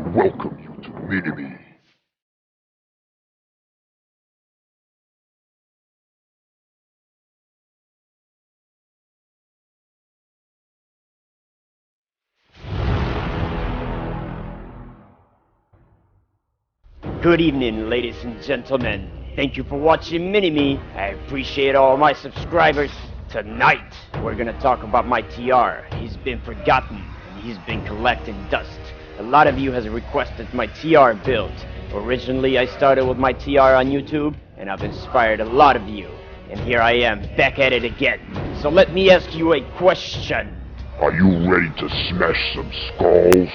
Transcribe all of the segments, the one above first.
welcome you to Minimi. Good evening, ladies and gentlemen. Thank you for watching Minimi. I appreciate all my subscribers. Tonight, we're gonna talk about my TR. He's been forgotten, and he's been collecting dust. A lot of you has requested my TR build. Originally, I started with my TR on YouTube, and I've inspired a lot of you. And here I am, back at it again. So let me ask you a question. Are you ready to smash some skulls?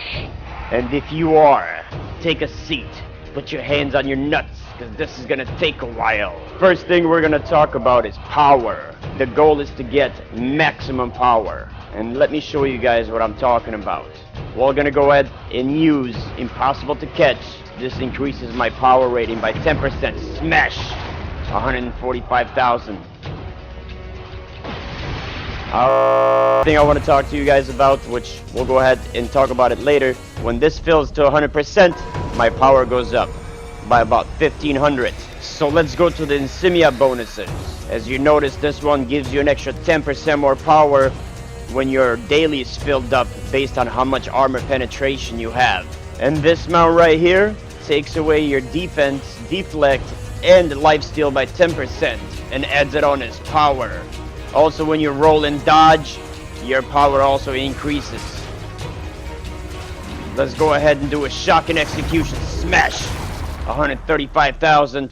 And if you are, take a seat. Put your hands on your nuts, because this is gonna take a while. First thing we're gonna talk about is power. The goal is to get maximum power. And let me show you guys what I'm talking about. We're gonna go ahead and use Impossible to Catch. This increases my power rating by 10%. Smash! 145,000. Thing I want to talk to you guys about, which we'll go ahead and talk about it later. When this fills to 100%, my power goes up by about 1500. So let's go to the Insignia bonuses. As you notice, this one gives you an extra 10% more power when your daily is filled up based on how much armor penetration you have. And this mount right here takes away your defense, deflect, and lifesteal by 10% and adds it on as power. Also, when you roll and dodge, your power also increases. Let's go ahead and do a shocking execution smash. 135,000.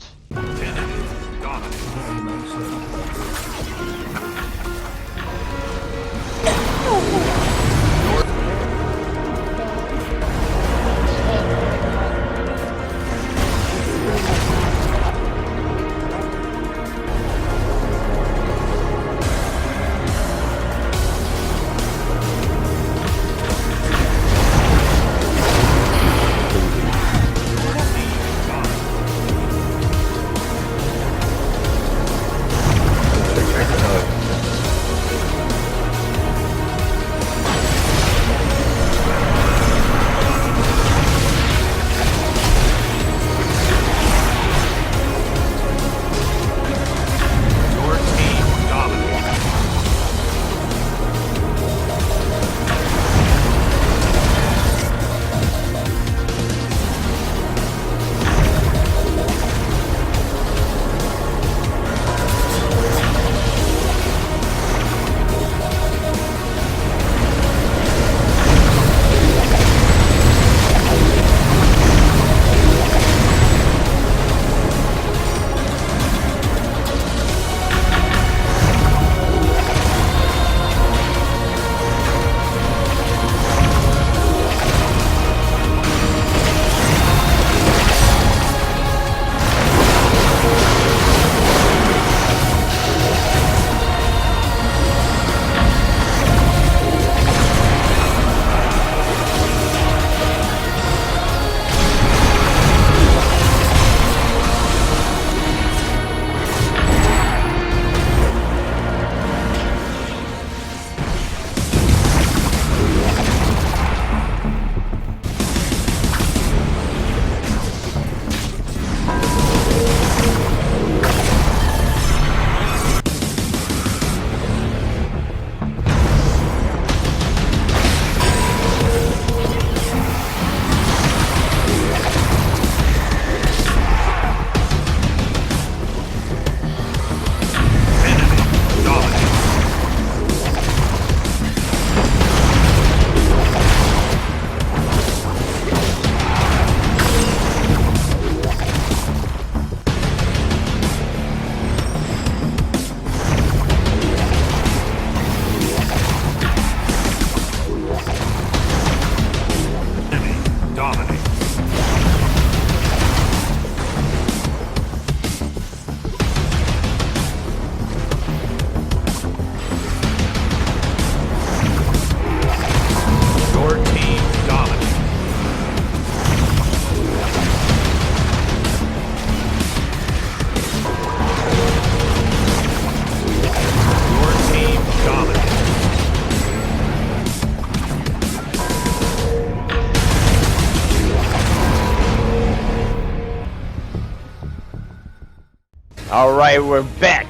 Alright, we're back.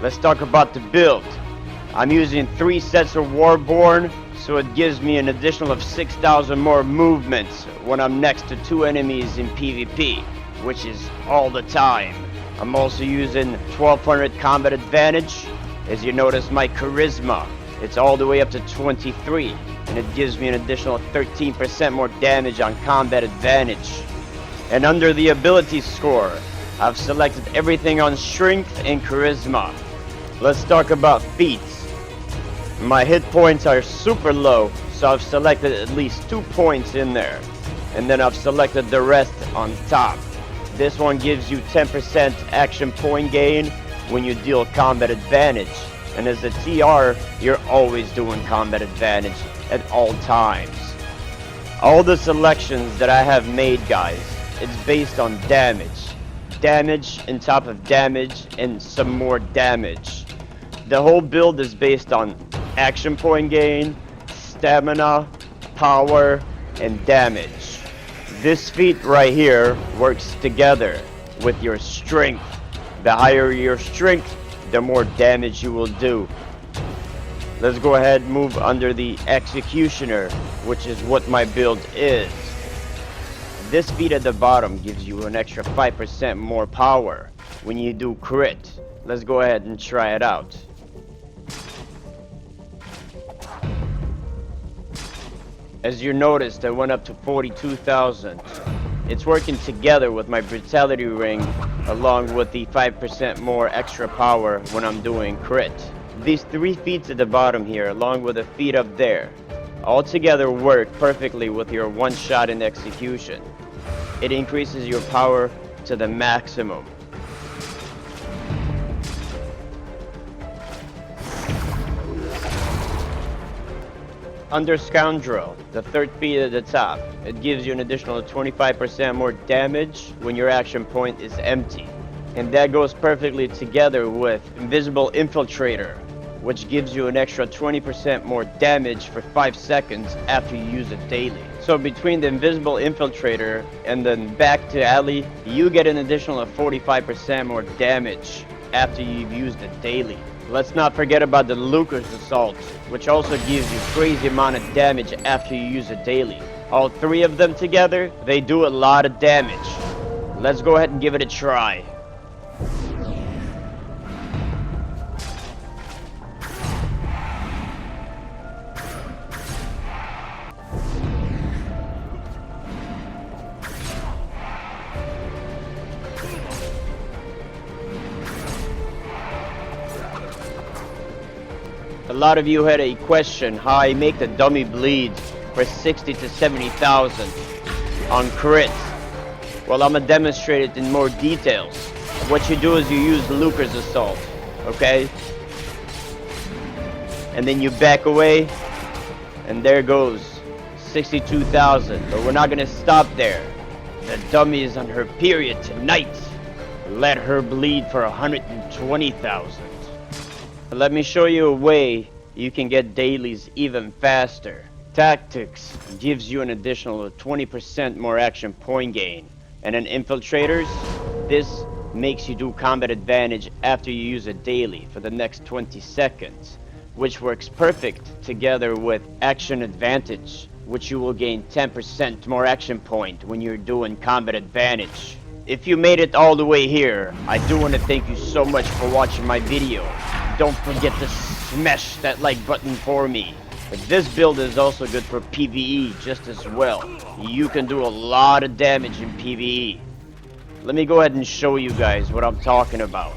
Let's talk about the build. I'm using 3 sets of Warborn, so it gives me an additional of 6,000 more movements when I'm next to 2 enemies in PvP, which is all the time. I'm also using 1200 combat advantage. As you notice, my charisma, it's all the way up to 23, and it gives me an additional 13% more damage on combat advantage. And under the ability score, I've selected everything on strength and charisma. Let's talk about feats. My hit points are super low, so I've selected at least 2 points in there. And then I've selected the rest on top. This one gives you 10% action point gain when you deal combat advantage. And as a TR, you're always doing combat advantage at all times. All the selections that I have made, guys, it's based on damage. Damage on top of damage and some more damage. The whole build is based on action point gain, stamina, power, and damage. This feat right here works together with your strength. The higher your strength, the more damage you will do. Let's go ahead and move under the executioner, which is what my build is. This feat at the bottom gives you an extra 5% more power when you do crit. Let's go ahead and try it out. As you noticed, I went up to 42,000. It's working together with my brutality ring along with the 5% more extra power when I'm doing crit. These 3 feats at the bottom here along with a feat up there all together work perfectly with your one shot in execution. It increases your power to the maximum. Under Scoundrel, the 3rd feat at the top, it gives you an additional 25% more damage when your action point is empty. And that goes perfectly together with Invisible Infiltrator, which gives you an extra 20% more damage for 5 seconds after you use it daily. So between the Invisible Infiltrator and then back to Alley, you get an additional of 45% more damage after you've used it daily. Let's not forget about the Lucre's Assault, which also gives you crazy amount of damage after you use it daily. All 3 of them together, they do a lot of damage. Let's go ahead and give it a try. A lot of you had a question how I make the dummy bleed for 60 to 70,000 on crits. Well, I'm gonna demonstrate it in more details. What you do is you use Lucre's Assault, okay? And then you back away, and there goes 62,000. But we're not gonna stop there. The dummy is on her period tonight. Let her bleed for 120,000. Let me show you a way you can get dailies even faster. Tactics gives you an additional 20% more action point gain. And in Infiltrators, this makes you do combat advantage after you use it daily for the next 20 seconds, which works perfect together with Action Advantage, which you will gain 10% more action point when you're doing combat advantage. If you made it all the way here, I do want to thank you so much for watching my video. Don't forget to smash that like button for me. But this build is also good for PVE just as well. You can do a lot of damage in PVE. Let me go ahead and show you guys what I'm talking about.